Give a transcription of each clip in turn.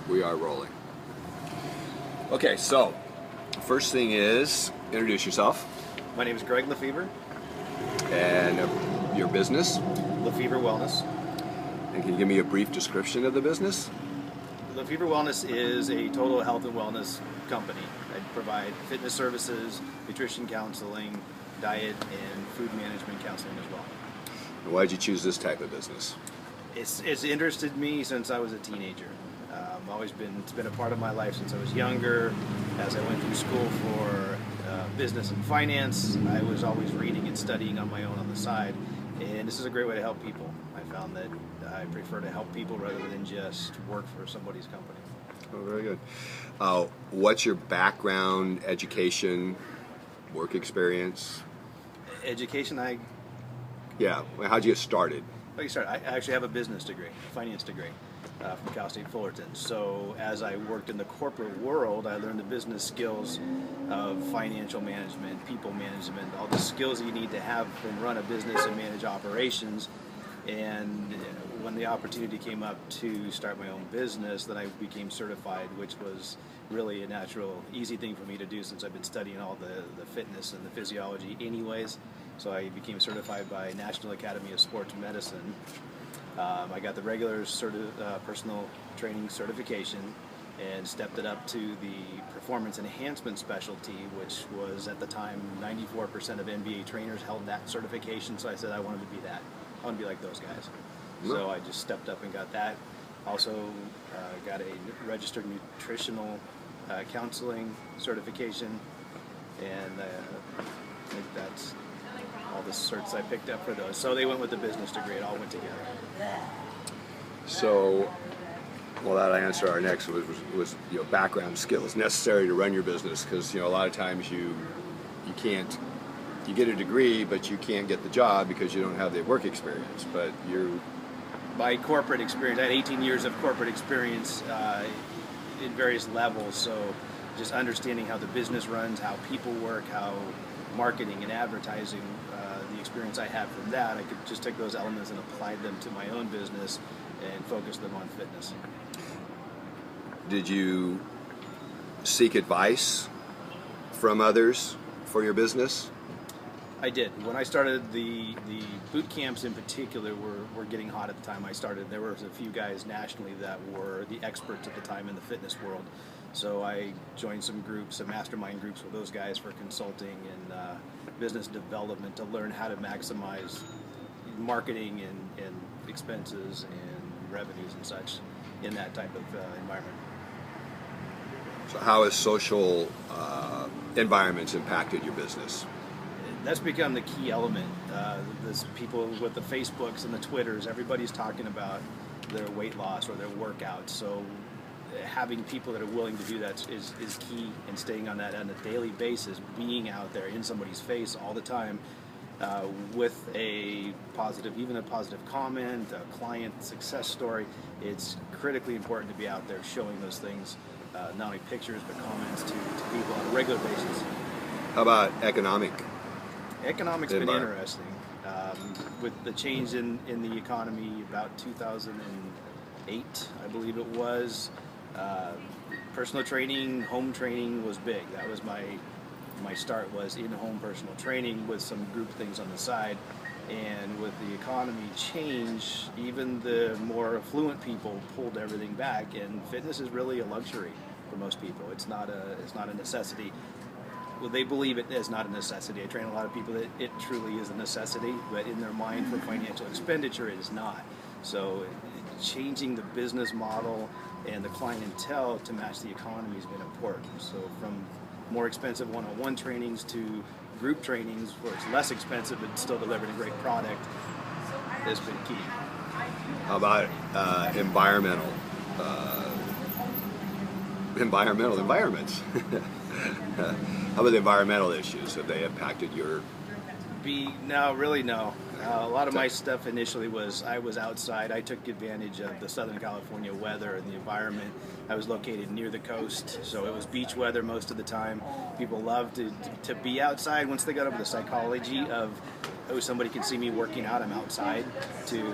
We are rolling. Okay, so first thing is introduce yourself. My name is Greg LeFever. And your business. LeFever Wellness. And can you give me a brief description of the business? LeFever Wellness is a total health and wellness company. I provide fitness services, nutrition counseling, diet, and food management counseling as well. And why did you choose this type of business? It's interested me since I was a teenager. It's been a part of my life since I was younger. As I went through school for business and finance, I was always reading and studying on my own on the side. And this is a great way to help people. I found that I prefer to help people rather than just work for somebody's company. Oh, very good. What's your background, education, work experience? Education, Yeah, how'd you get started? I actually have a business degree, a finance degree from Cal State Fullerton. So as I worked in the corporate world, I learned the business skills of financial management, people management, all the skills you need to have and run a business and manage operations. And when the opportunity came up to start my own business, then I became certified, which was really a natural, easy thing for me to do since I've been studying all the fitness and the physiology anyways. So I became certified by National Academy of Sports Medicine. I got the regular personal training certification and stepped it up to the performance enhancement specialty, which was at the time 94% of NBA trainers held that certification. So I said I wanted to be that. I want to be like those guys. So I just stepped up and got that. Also got a registered nutritional counseling certification, and I think that's all the certs I picked up for those. So they went with the business degree. It all went together. So, well, that answer our next was background skills necessary to run your business, because a lot of times you get a degree but you can't get the job because you don't have the work experience. But my corporate experience, I had 18 years of corporate experience in various levels. So just understanding how the business runs, how people work, how marketing and advertising, the experience I had from that, I could just take those elements and apply them to my own business and focus them on fitness. Did you seek advice from others for your business? I did. When I started, the boot camps in particular were getting hot at the time I started. There were a few guys nationally that were the experts at the time in the fitness world. So I joined some groups, some mastermind groups with those guys for consulting and business development to learn how to maximize marketing and expenses and revenues and such in that type of environment. So how has social environments impacted your business? That's become the key element. This people with the Facebooks and the Twitters, everybody's talking about their weight loss or their workouts. So having people that are willing to do that is key, and staying on that on a daily basis, being out there in somebody's face all the time with a positive comment, a client success story. It's critically important to be out there showing those things, not only pictures but comments to people on a regular basis. How about economics Been interesting. With the change in the economy about 2008, I believe it was, personal training, home training was big. That was my start, was in-home personal training with some group things on the side. And with the economy change, even the more affluent people pulled everything back, and fitness is really a luxury for most people. It's not a necessity. Well, they believe it is not a necessity. I train a lot of people that it truly is a necessity, but in their mind for financial expenditure, it is not. So changing the business model and the clientele to match the economy has been important. So from more expensive one-on-one trainings to group trainings where it's less expensive but still delivering a great product has been key. How about environmental environments? How about the environmental issues? Have they impacted your? No, really no. A lot of my stuff initially I was outside. I took advantage of the Southern California weather and the environment. I was located near the coast, so it was beach weather most of the time. People loved to be outside once they got over the psychology of, oh, somebody can see me working out, I'm outside, to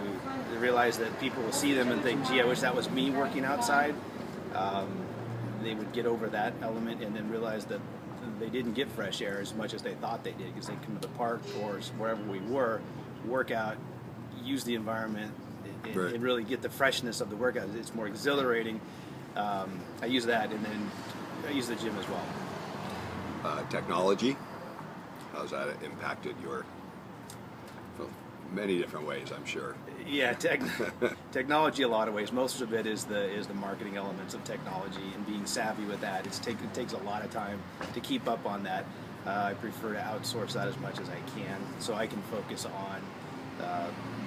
realize that people will see them and think, gee, I wish that was me working outside. they would get over that element and then realize that they didn't get fresh air as much as they thought they did, because they come to the park or wherever we were, work out, use the environment, and really get the freshness of the workout. It's more exhilarating. I use that, and then I use the gym as well. Technology, how's that impacted your, well, many different ways, I'm sure. Yeah, technology a lot of ways. Most of it is the marketing elements of technology and being savvy with that. It takes a lot of time to keep up on that. I prefer to outsource that as much as I can, so I can focus on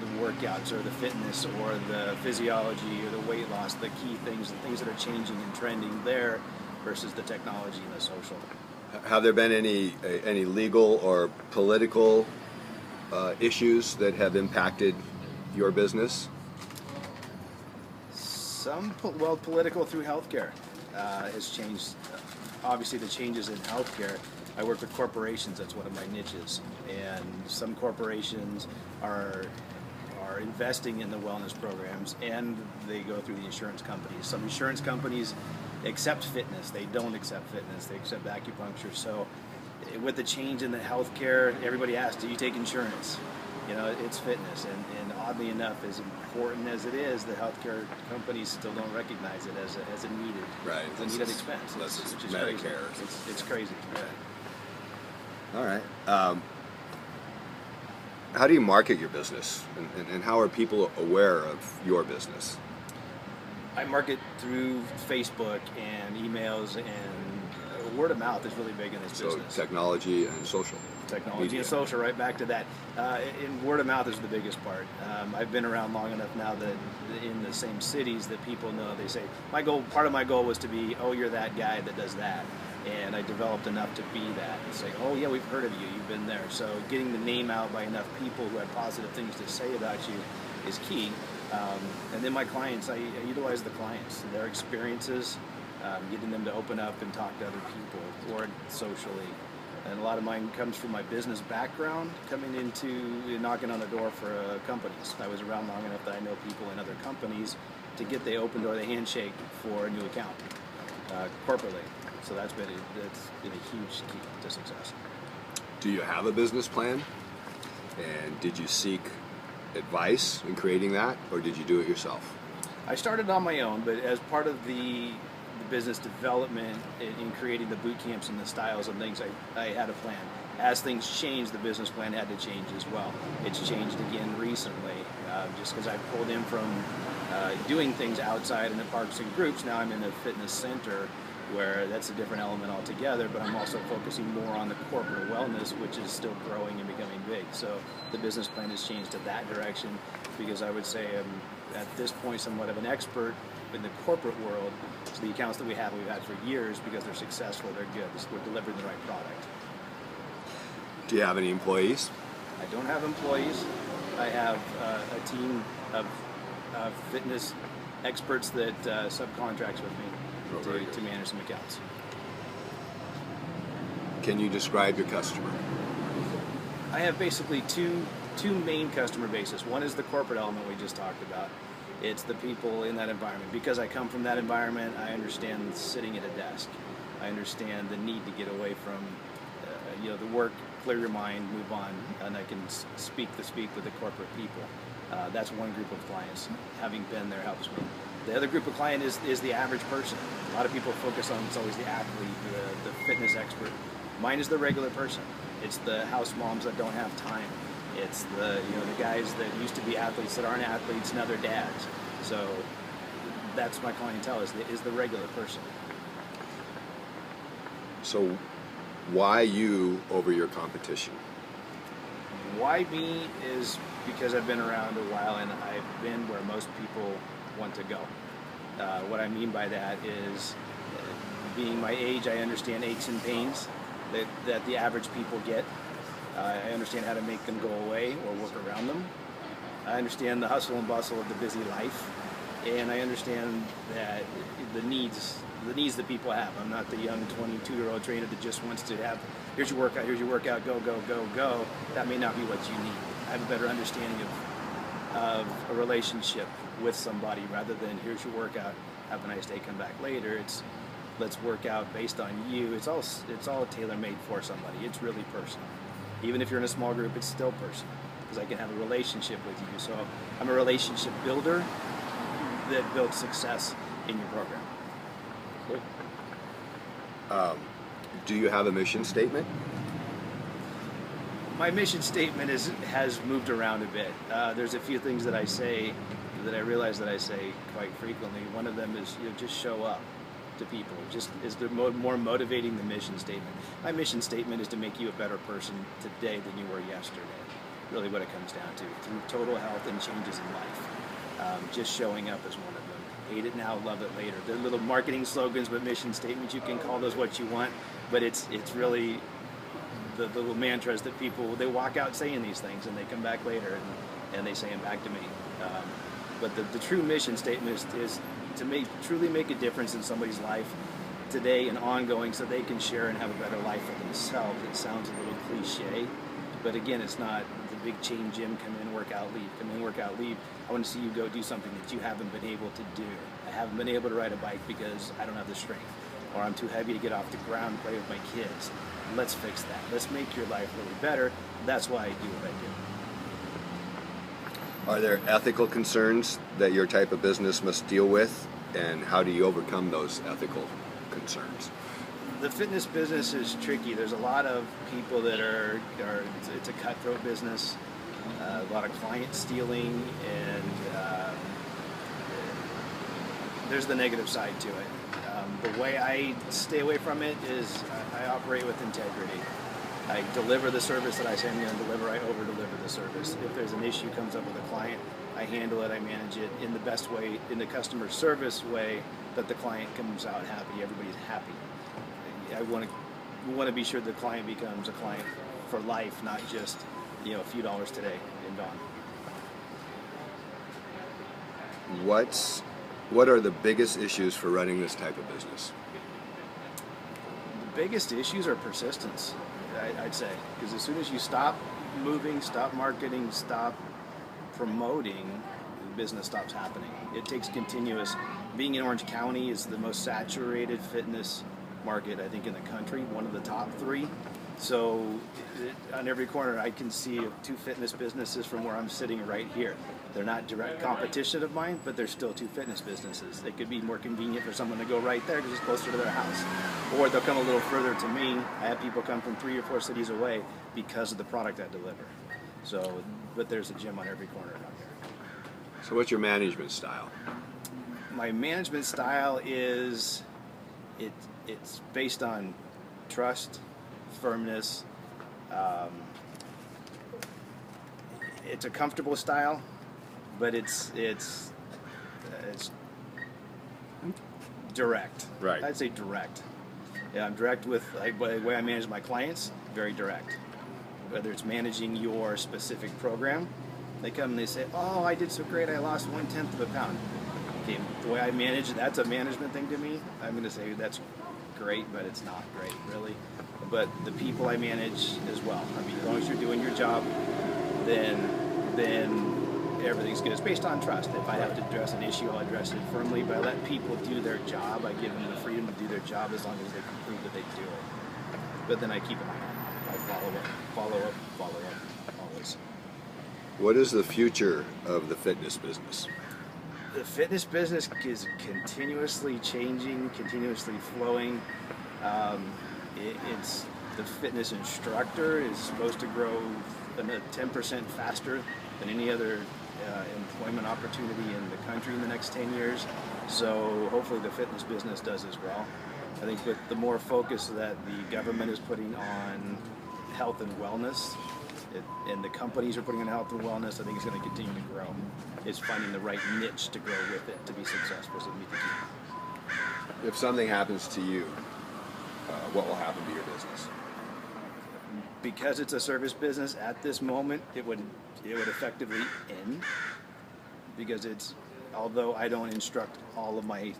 the workouts or the fitness or the physiology or the weight loss, the key things, the things that are changing and trending there versus the technology and the social. Have there been any legal or political issues that have impacted your business? Political through healthcare has changed. Obviously, the changes in healthcare. I work with corporations. That's one of my niches, and some corporations are investing in the wellness programs, and they go through the insurance companies. Some insurance companies accept fitness. They don't accept fitness. They accept acupuncture. So with the change in the healthcare, everybody asks, do you take insurance? You know, it's fitness, and oddly enough, as important as it is, the healthcare companies still don't recognize it as a needed, a needed expense. Unless it's which is Medicare. Crazy. It's crazy. All right. How do you market your business, and how are people aware of your business? I market through Facebook and emails, and word of mouth is really big in this business. So technology and social. Technology media. and social, right back to that. And word of mouth is the biggest part. I've been around long enough now that in the same cities that people know, they say, part of my goal was to be, oh, you're that guy that does that. And I developed enough to be that. And say, oh yeah, we've heard of you, you've been there. So getting the name out by enough people who have positive things to say about you is key. And then my clients, I utilize the clients, their experiences, getting them to open up and talk to other people or socially. And a lot of mine comes from my business background, coming into knocking on the door for companies. I was around long enough that I know people in other companies to get the open door, the handshake for a new account corporately. So that's been a huge key to success. Do you have a business plan? And did you seek advice in creating that, or did you do it yourself? I started on my own, but as part of the business development in creating the boot camps and the styles and things, I had a plan. As things changed, the business plan had to change as well. It's changed again recently, just because I pulled in from doing things outside in the parks and groups. Now I'm in a fitness center where that's a different element altogether, but I'm also focusing more on the corporate wellness, which is still growing and becoming big. So the business plan has changed to that direction, because I would say I'm at this point somewhat of an expert in the corporate world. So the accounts that we've had for years, because they're successful, they're good, we're delivering the right product. Do you have any employees? I don't have employees. I have a team of fitness experts that subcontracts with me to manage some accounts. Can you describe your customer? I have basically two main customer bases. One is the corporate element we just talked about. It's the people in that environment. Because I come from that environment, I understand sitting at a desk. I understand the need to get away from the work, clear your mind, move on, and I can speak with the corporate people. That's one group of clients. Having been there helps me. The other group of client is the average person. A lot of people focus on, it's always the athlete, the fitness expert. Mine is the regular person. It's the house moms that don't have time. It's the guys that used to be athletes that aren't athletes, now they're dads. So that's my clientele, is the regular person. So why you over your competition? Why me is because I've been around a while and I've been where most people want to go. What I mean by that is, being my age, I understand aches and pains that the average people get. I understand how to make them go away or work around them. I understand the hustle and bustle of the busy life, and I understand that the needs that people have. I'm not the young 22-year-old trainer that just wants to have, here's your workout, go, go, go, go. That may not be what you need. I have a better understanding of a relationship with somebody, rather than here's your workout, have a nice day, come back later. It's let's work out based on you. It's all tailor-made for somebody. It's really personal. Even if you're in a small group, it's still personal because I can have a relationship with you. So I'm a relationship builder that builds success in your program. Cool. Do you have a mission statement? My mission statement has moved around a bit. There's a few things that I say that I realize that I say quite frequently. One of them is just show up to people. Just is the more motivating the mission statement. My mission statement is to make you a better person today than you were yesterday. Really what it comes down to, through total health and changes in life. Just showing up is one of them. Hate it now, love it later. They're little marketing slogans, but mission statements, you can call those what you want, but it's really the little mantras that people, they walk out saying these things and they come back later and they say them back to me. But the true mission statement is to truly make a difference in somebody's life today and ongoing so they can share and have a better life for themselves. It sounds a little cliche, but again, it's not the big chain gym, come in, work out, leave, come in, work out, leave. I want to see you go do something that you haven't been able to do. I haven't been able to ride a bike because I don't have the strength, or I'm too heavy to get off the ground and play with my kids. Let's fix that. Let's make your life really better. That's why I do what I do. Are there ethical concerns that your type of business must deal with, and how do you overcome those ethical concerns? The fitness business is tricky. There's a lot of people that it's a cutthroat business, a lot of client stealing, and there's the negative side to it. The way I stay away from it is I operate with integrity. I deliver the service that I say I'm going to deliver. I over-deliver the service. If there's an issue comes up with a client, I handle it, I manage it in the best way, in the customer service way, that the client comes out happy, everybody's happy. We want to be sure the client becomes a client for life, not just a few dollars today and gone. What are the biggest issues for running this type of business? The biggest issues are persistence, I'd say, because as soon as you stop moving, stop marketing, stop promoting, the business stops happening. It takes continuous. Being in Orange County is the most saturated fitness market, I think, in the country, one of the top 3. So on every corner I can see 2 fitness businesses from where I'm sitting right here. They're not direct competition of mine, but they're still 2 fitness businesses. It could be more convenient for someone to go right there because it's closer to their house. Or they'll come a little further to me. I have people come from 3 or 4 cities away because of the product I deliver. So, but there's a gym on every corner out there. So what's your management style? My management style is, it's based on trust, firmness. It's a comfortable style, but it's direct. Right. I'd say direct. Yeah, I'm direct with the way I manage my clients. Very direct. Whether it's managing your specific program, they come and they say, "Oh, I did so great. I lost 1/10 of a pound." Okay, the way I manage, that's a management thing to me. I'm going to say that's great, but it's not great, really. But the people I manage as well. I mean, as long as you're doing your job, then everything's good. It's based on trust. If I have to address an issue, I'll address it firmly, but I let people do their job. I give them the freedom to do their job as long as they can prove that they do it. But then I keep an eye on it. I follow up, always. What is the future of the fitness business? The fitness business is continuously changing, continuously flowing. It's the fitness instructor is supposed to grow 10% faster than any other employment opportunity in the country in the next 10 years. So hopefully the fitness business does as well. I think with the more focus that the government is putting on health and wellness, and the companies are putting on health and wellness, I think it's going to continue to grow. It's finding the right niche to grow with it to be successful. So meet the key. If something happens to you, what will happen to your business? Because it's a service business at this moment, it would effectively end. Because although I don't instruct all of my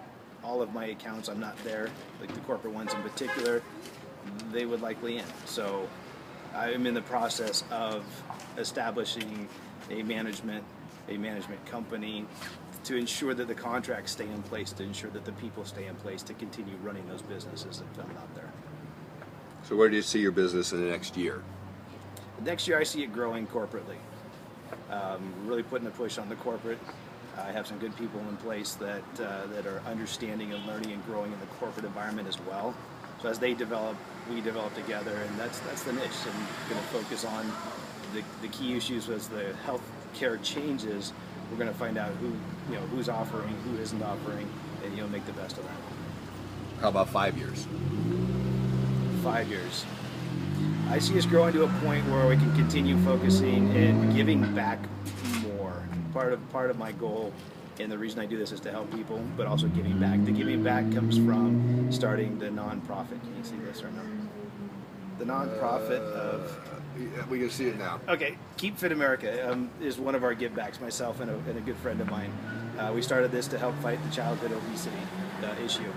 accounts, I'm not there, like the corporate ones in particular, they would likely end. So I'm in the process of establishing a management company to ensure that the contracts stay in place, to ensure that the people stay in place, to continue running those businesses if I'm not there. So where do you see your business in the next year? Next year, I see it growing corporately. Really putting a push on the corporate. I have some good people in place that are understanding and learning and growing in the corporate environment as well. So as they develop, we develop together, and that's the niche. And I'm going to focus on the key issues as the healthcare changes. We're going to find out who's offering, who isn't offering, and make the best of that. How about 5 years? 5 years. I see us growing to a point where we can continue focusing and giving back more. Part of my goal, and the reason I do this is to help people, but also giving back. The giving back comes from starting the nonprofit. Can you see this or no? The nonprofit of... Yeah, we can see it now. Okay, Keep Fit America is one of our give backs, myself and a good friend of mine. We started this to help fight the childhood obesity issue.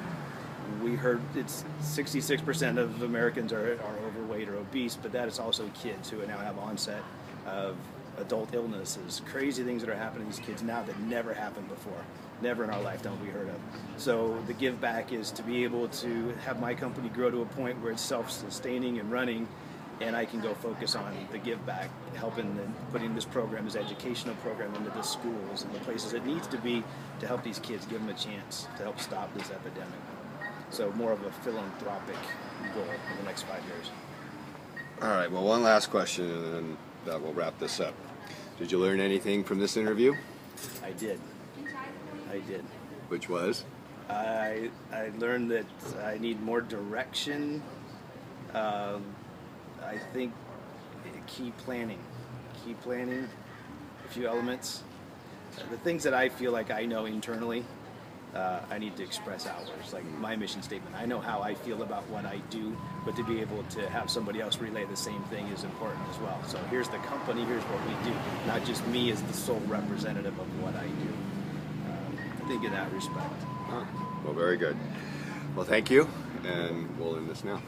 We heard it's 66% of Americans are overweight or obese, but that is also kids who now have onset of adult illnesses, crazy things that are happening to these kids now that never happened before. Never in our lifetime we heard of. So the give back is to be able to have my company grow to a point where it's self-sustaining and running, and I can go focus on the give back, helping and putting this program, this educational program, into the schools and the places it needs to be to help these kids, give them a chance to help stop this epidemic. So more of a philanthropic goal in the next 5 years. All right, well, one last question, and then that will wrap this up. Did you learn anything from this interview? I did. Which was? I learned that I need more direction. I think key planning, a few elements. The things that I feel like I know internally, I need to express outwards, like my mission statement. I know how I feel about what I do, but to be able to have somebody else relay the same thing is important as well. So here's the company, here's what we do, not just me as the sole representative of what I do. I think in that respect. Well, very good. Well, thank you, and we'll end this now.